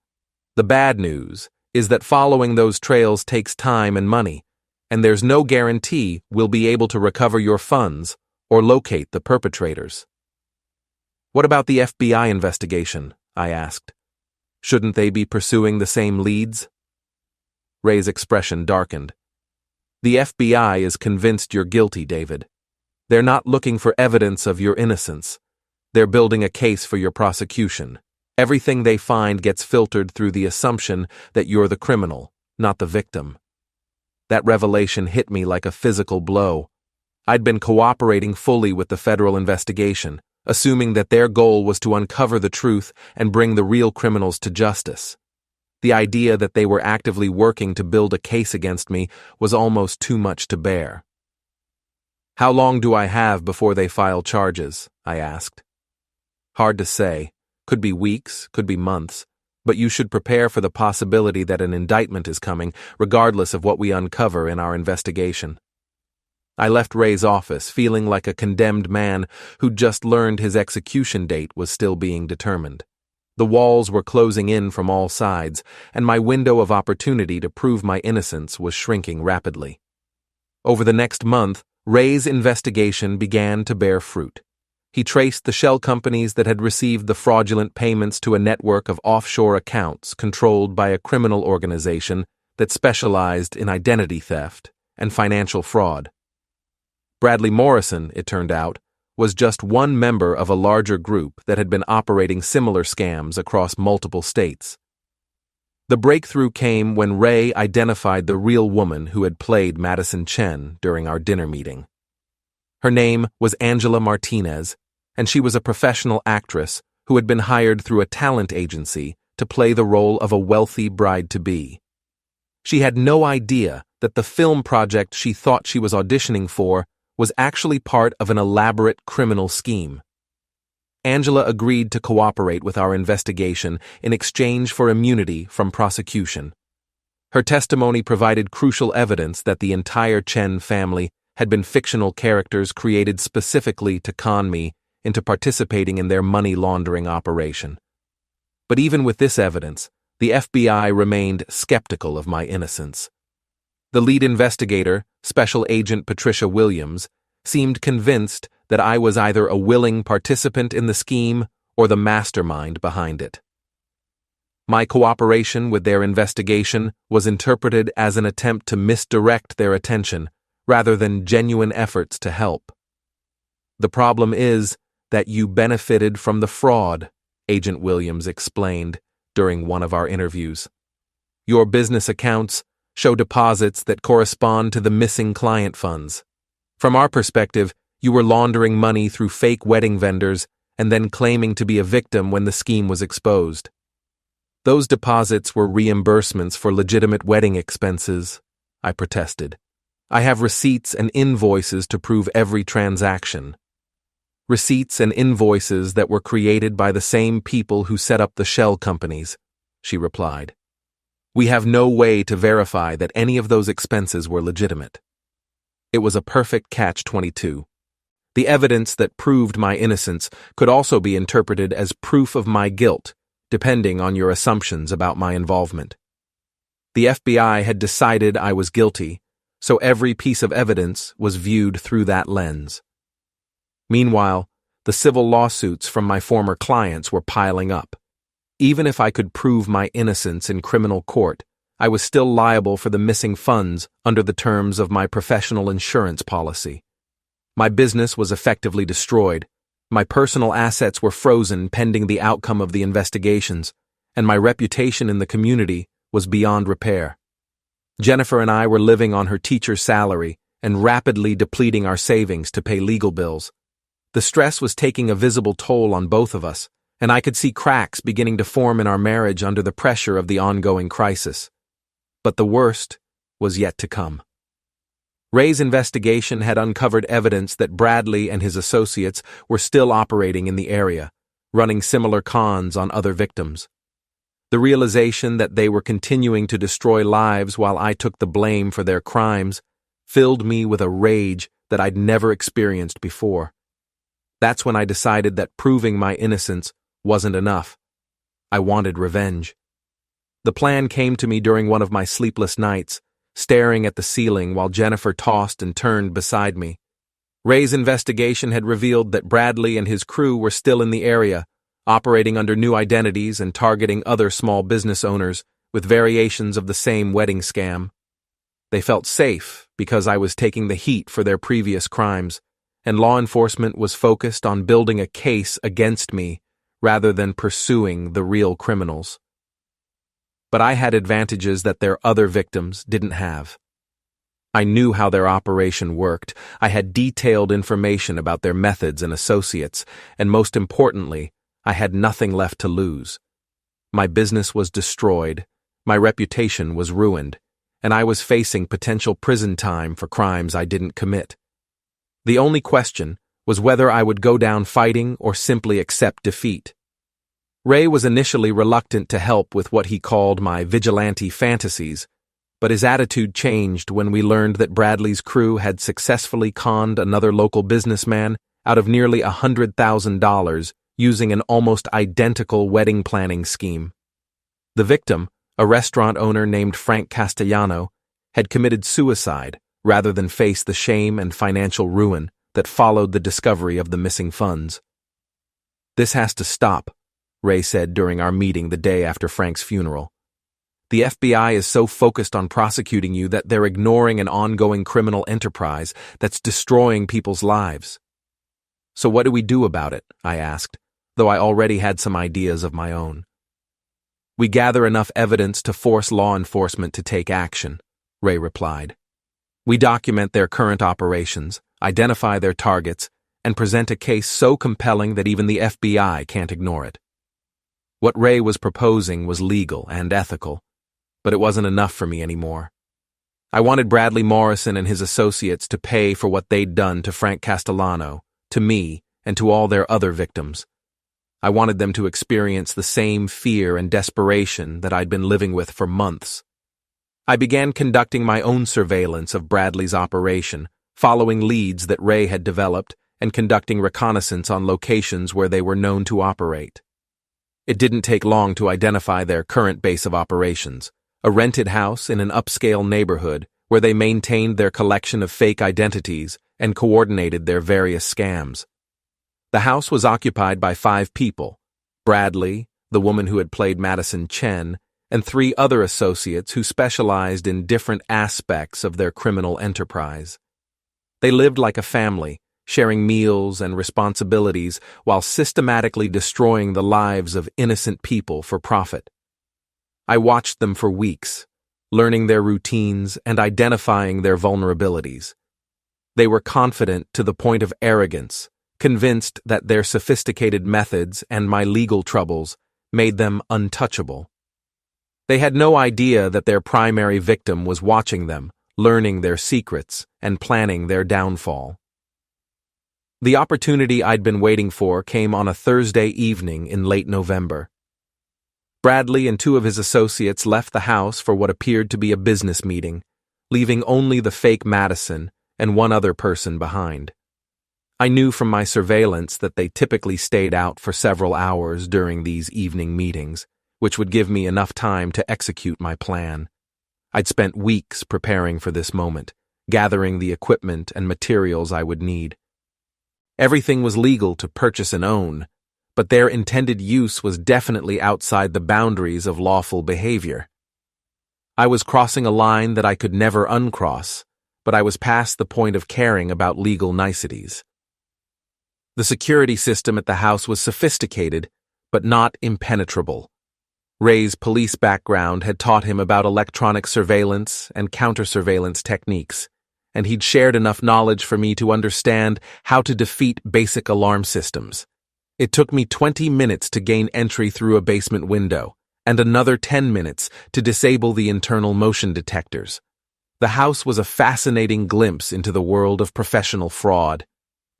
The bad news is that following those trails takes time and money, and there's no guarantee we'll be able to recover your funds or locate the perpetrators." "What about the FBI investigation?" I asked. "Shouldn't they be pursuing the same leads?" Ray's expression darkened. "The FBI is convinced you're guilty, David. They're not looking for evidence of your innocence. They're building a case for your prosecution. Everything they find gets filtered through the assumption that you're the criminal, not the victim." That revelation hit me like a physical blow. I'd been cooperating fully with the federal investigation, assuming that their goal was to uncover the truth and bring the real criminals to justice. The idea that they were actively working to build a case against me was almost too much to bear. "How long do I have before they file charges?" I asked. "Hard to say. Could be weeks, could be months. But you should prepare for the possibility that an indictment is coming, regardless of what we uncover in our investigation." I left Ray's office feeling like a condemned man who'd just learned his execution date was still being determined. The walls were closing in from all sides, and my window of opportunity to prove my innocence was shrinking rapidly. Over the next month, Ray's investigation began to bear fruit. He traced the shell companies that had received the fraudulent payments to a network of offshore accounts controlled by a criminal organization that specialized in identity theft and financial fraud. Bradley Morrison, it turned out, was just one member of a larger group that had been operating similar scams across multiple states. The breakthrough came when Ray identified the real woman who had played Madison Chen during our dinner meeting. Her name was Angela Martinez, and she was a professional actress who had been hired through a talent agency to play the role of a wealthy bride-to-be. She had no idea that the film project she thought she was auditioning for was actually part of an elaborate criminal scheme. Angela agreed to cooperate with our investigation in exchange for immunity from prosecution. Her testimony provided crucial evidence that the entire Chen family had been fictional characters created specifically to con me into participating in their money laundering operation. But even with this evidence, the FBI remained skeptical of my innocence. The lead investigator, Special Agent Patricia Williams, seemed convinced that I was either a willing participant in the scheme or the mastermind behind it. My cooperation with their investigation was interpreted as an attempt to misdirect their attention rather than genuine efforts to help. "The problem is that you benefited from the fraud," Agent Williams explained during one of our interviews. "Your business accounts show deposits that correspond to the missing client funds. From our perspective, you were laundering money through fake wedding vendors and then claiming to be a victim when the scheme was exposed." Those deposits were reimbursements for legitimate wedding expenses, I protested. I have receipts and invoices to prove every transaction. Receipts and invoices that were created by the same people who set up the shell companies, she replied. We have no way to verify that any of those expenses were legitimate. It was a perfect catch-22. The evidence that proved my innocence could also be interpreted as proof of my guilt, depending on your assumptions about my involvement. The FBI had decided I was guilty, so every piece of evidence was viewed through that lens. Meanwhile, the civil lawsuits from my former clients were piling up. Even if I could prove my innocence in criminal court, I was still liable for the missing funds under the terms of my professional insurance policy. My business was effectively destroyed, my personal assets were frozen pending the outcome of the investigations, and my reputation in the community was beyond repair. Jennifer and I were living on her teacher's salary and rapidly depleting our savings to pay legal bills. The stress was taking a visible toll on both of us, and I could see cracks beginning to form in our marriage under the pressure of the ongoing crisis. But the worst was yet to come. Ray's investigation had uncovered evidence that Bradley and his associates were still operating in the area, running similar cons on other victims. The realization that they were continuing to destroy lives while I took the blame for their crimes filled me with a rage that I'd never experienced before. That's when I decided that proving my innocence wasn't enough. I wanted revenge. The plan came to me during one of my sleepless nights, staring at the ceiling while Jennifer tossed and turned beside me. Ray's investigation had revealed that Bradley and his crew were still in the area, operating under new identities and targeting other small business owners with variations of the same wedding scam. They felt safe because I was taking the heat for their previous crimes, and law enforcement was focused on building a case against me rather than pursuing the real criminals. But I had advantages that their other victims didn't have. I knew how their operation worked, I had detailed information about their methods and associates, and most importantly, I had nothing left to lose. My business was destroyed, my reputation was ruined, and I was facing potential prison time for crimes I didn't commit. The only question was whether I would go down fighting or simply accept defeat. Ray was initially reluctant to help with what he called my vigilante fantasies, but his attitude changed when we learned that Bradley's crew had successfully conned another local businessman out of nearly $100,000 using an almost identical wedding planning scheme. The victim, a restaurant owner named Frank Castellano, had committed suicide rather than face the shame and financial ruin that followed the discovery of the missing funds. "This has to stop," Ray said during our meeting the day after Frank's funeral. "The FBI is so focused on prosecuting you that they're ignoring an ongoing criminal enterprise that's destroying people's lives." "So what do we do about it?" I asked, though I already had some ideas of my own. "We gather enough evidence to force law enforcement to take action," Ray replied. "We document their current operations, identify their targets, and present a case so compelling that even the FBI can't ignore it." What Ray was proposing was legal and ethical, but it wasn't enough for me anymore. I wanted Bradley Morrison and his associates to pay for what they'd done to Frank Castellano, to me, and to all their other victims. I wanted them to experience the same fear and desperation that I'd been living with for months. I began conducting my own surveillance of Bradley's operation, following leads that Ray had developed and conducting reconnaissance on locations where they were known to operate. It didn't take long to identify their current base of operations, a rented house in an upscale neighborhood where they maintained their collection of fake identities and coordinated their various scams. The house was occupied by 5 people: Bradley, the woman who had played Madison Chen, and 3 other associates who specialized in different aspects of their criminal enterprise. They lived like a family, sharing meals and responsibilities while systematically destroying the lives of innocent people for profit. I watched them for weeks, learning their routines and identifying their vulnerabilities. They were confident to the point of arrogance, convinced that their sophisticated methods and my legal troubles made them untouchable. They had no idea that their primary victim was watching them, learning their secrets, and planning their downfall. The opportunity I'd been waiting for came on a Thursday evening in late November. Bradley and two of his associates left the house for what appeared to be a business meeting, leaving only the fake Madison and one other person behind. I knew from my surveillance that they typically stayed out for several hours during these evening meetings, which would give me enough time to execute my plan. I'd spent weeks preparing for this moment, gathering the equipment and materials I would need. Everything was legal to purchase and own, but their intended use was definitely outside the boundaries of lawful behavior. I was crossing a line that I could never uncross, but I was past the point of caring about legal niceties. The security system at the house was sophisticated, but not impenetrable. Ray's police background had taught him about electronic surveillance and counter-surveillance techniques, and he'd shared enough knowledge for me to understand how to defeat basic alarm systems. It took me 20 minutes to gain entry through a basement window, and another 10 minutes to disable the internal motion detectors. The house was a fascinating glimpse into the world of professional fraud.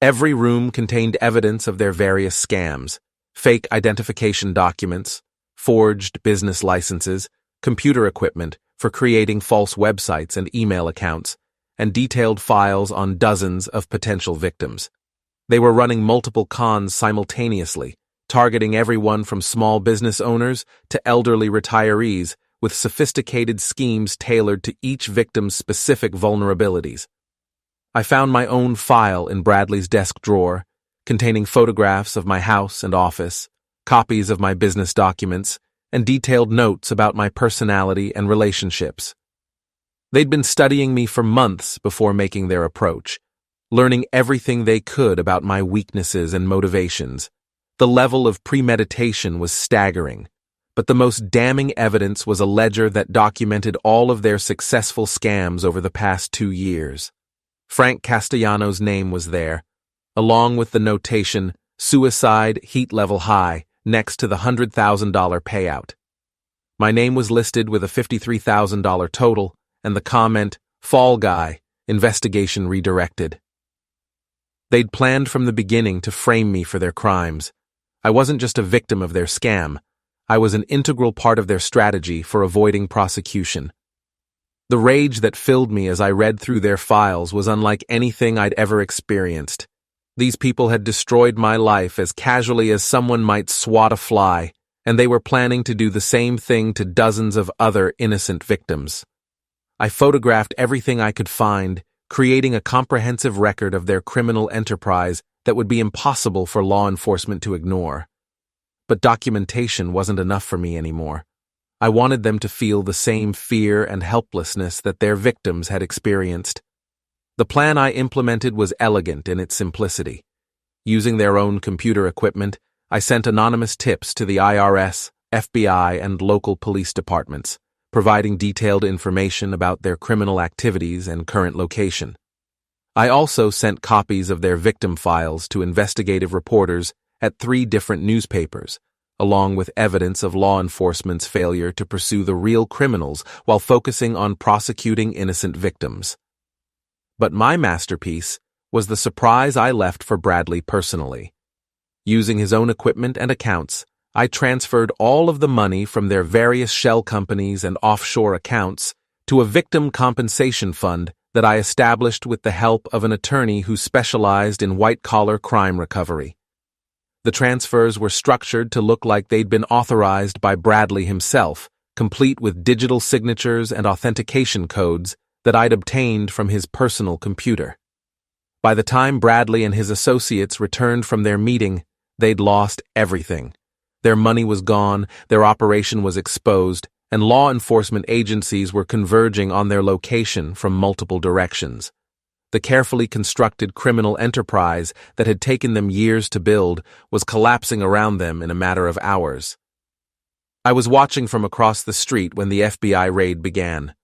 Every room contained evidence of their various scams: fake identification documents, forged business licenses, computer equipment for creating false websites and email accounts, and detailed files on dozens of potential victims. They were running multiple cons simultaneously, targeting everyone from small business owners to elderly retirees, with sophisticated schemes tailored to each victim's specific vulnerabilities. I found my own file in Bradley's desk drawer, containing photographs of my house and office, copies of my business documents, and detailed notes about my personality and relationships. They'd been studying me for months before making their approach, learning everything they could about my weaknesses and motivations. The level of premeditation was staggering, but the most damning evidence was a ledger that documented all of their successful scams over the past 2 years. Frank Castellano's name was there, along with the notation, "Suicide, heat level high," next to the $100,000 payout. My name was listed with a $53,000 total, and the comment, "Fall Guy, investigation redirected." They'd planned from the beginning to frame me for their crimes. I wasn't just a victim of their scam. I was an integral part of their strategy for avoiding prosecution. The rage that filled me as I read through their files was unlike anything I'd ever experienced. These people had destroyed my life as casually as someone might swat a fly, and they were planning to do the same thing to dozens of other innocent victims. I photographed everything I could find, creating a comprehensive record of their criminal enterprise that would be impossible for law enforcement to ignore. But documentation wasn't enough for me anymore. I wanted them to feel the same fear and helplessness that their victims had experienced. The plan I implemented was elegant in its simplicity. Using their own computer equipment, I sent anonymous tips to the IRS, FBI, and local police departments, providing detailed information about their criminal activities and current location. I also sent copies of their victim files to investigative reporters at 3 different newspapers, along with evidence of law enforcement's failure to pursue the real criminals while focusing on prosecuting innocent victims. But my masterpiece was the surprise I left for Bradley personally. Using his own equipment and accounts, I transferred all of the money from their various shell companies and offshore accounts to a victim compensation fund that I established with the help of an attorney who specialized in white-collar crime recovery. The transfers were structured to look like they'd been authorized by Bradley himself, complete with digital signatures and authentication codes that I'd obtained from his personal computer. By the time Bradley and his associates returned from their meeting, they'd lost everything. Their money was gone, their operation was exposed, and law enforcement agencies were converging on their location from multiple directions. The carefully constructed criminal enterprise that had taken them years to build was collapsing around them in a matter of hours. I was watching from across the street when the FBI raid began.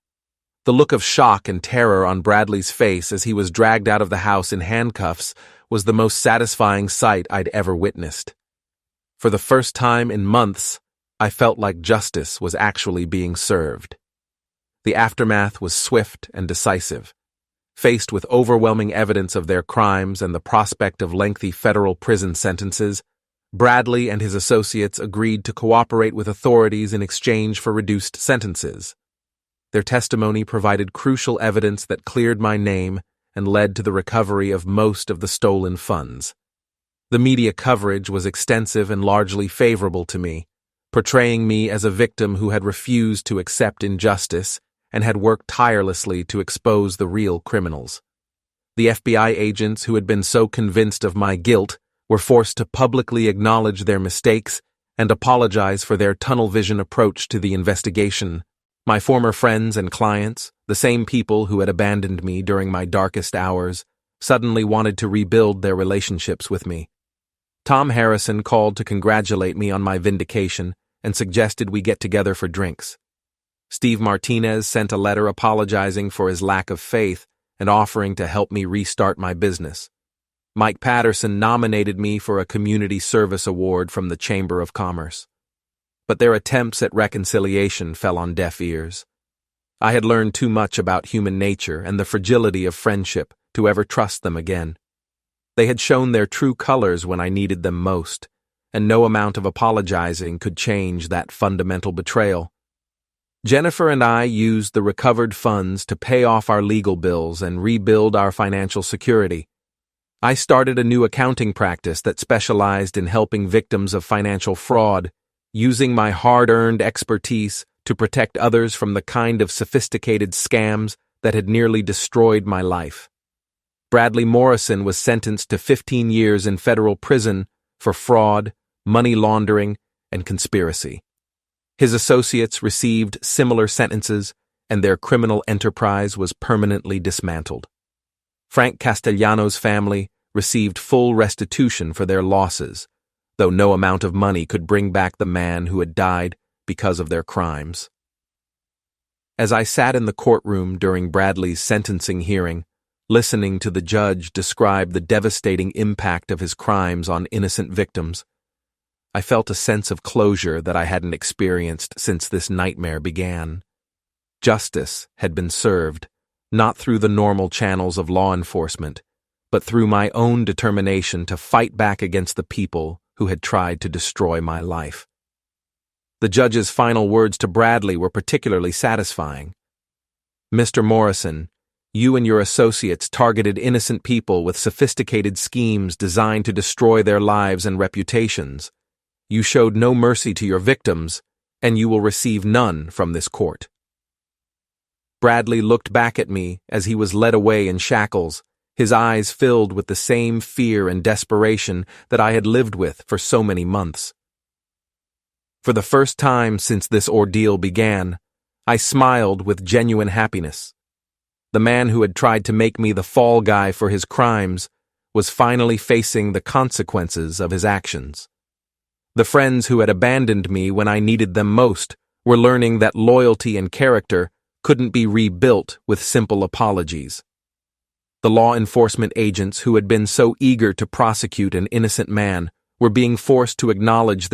The look of shock and terror on Bradley's face as he was dragged out of the house in handcuffs was the most satisfying sight I'd ever witnessed. For the first time in months, I felt like justice was actually being served. The aftermath was swift and decisive. Faced with overwhelming evidence of their crimes and the prospect of lengthy federal prison sentences, Bradley and his associates agreed to cooperate with authorities in exchange for reduced sentences. Their testimony provided crucial evidence that cleared my name and led to the recovery of most of the stolen funds. The media coverage was extensive and largely favorable to me, portraying me as a victim who had refused to accept injustice and had worked tirelessly to expose the real criminals. The FBI agents who had been so convinced of my guilt were forced to publicly acknowledge their mistakes and apologize for their tunnel vision approach to the investigation. My former friends and clients, the same people who had abandoned me during my darkest hours, suddenly wanted to rebuild their relationships with me. Tom Harrison called to congratulate me on my vindication and suggested we get together for drinks. Steve Martinez sent a letter apologizing for his lack of faith and offering to help me restart my business. Mike Patterson nominated me for a Community Service Award from the Chamber of Commerce. But their attempts at reconciliation fell on deaf ears. I had learned too much about human nature and the fragility of friendship to ever trust them again. They had shown their true colors when I needed them most, and no amount of apologizing could change that fundamental betrayal. Jennifer and I used the recovered funds to pay off our legal bills and rebuild our financial security. I started a new accounting practice that specialized in helping victims of financial fraud, using my hard-earned expertise to protect others from the kind of sophisticated scams that had nearly destroyed my life. Bradley Morrison was sentenced to 15 years in federal prison for fraud, money laundering, and conspiracy. His associates received similar sentences, and their criminal enterprise was permanently dismantled. Frank Castellano's family received full restitution for their losses, though no amount of money could bring back the man who had died because of their crimes. As I sat in the courtroom during Bradley's sentencing hearing, listening to the judge describe the devastating impact of his crimes on innocent victims, I felt a sense of closure that I hadn't experienced since this nightmare began. Justice had been served, not through the normal channels of law enforcement, but through my own determination to fight back against the people who had tried to destroy my life. The judge's final words to Bradley were particularly satisfying. "Mr. Morrison, you and your associates targeted innocent people with sophisticated schemes designed to destroy their lives and reputations. You showed no mercy to your victims, and you will receive none from this court." Bradley looked back at me as he was led away in shackles, his eyes filled with the same fear and desperation that I had lived with for so many months. For the first time since this ordeal began, I smiled with genuine happiness. The man who had tried to make me the fall guy for his crimes was finally facing the consequences of his actions. The friends who had abandoned me when I needed them most were learning that loyalty and character couldn't be rebuilt with simple apologies. The law enforcement agents who had been so eager to prosecute an innocent man were being forced to acknowledge their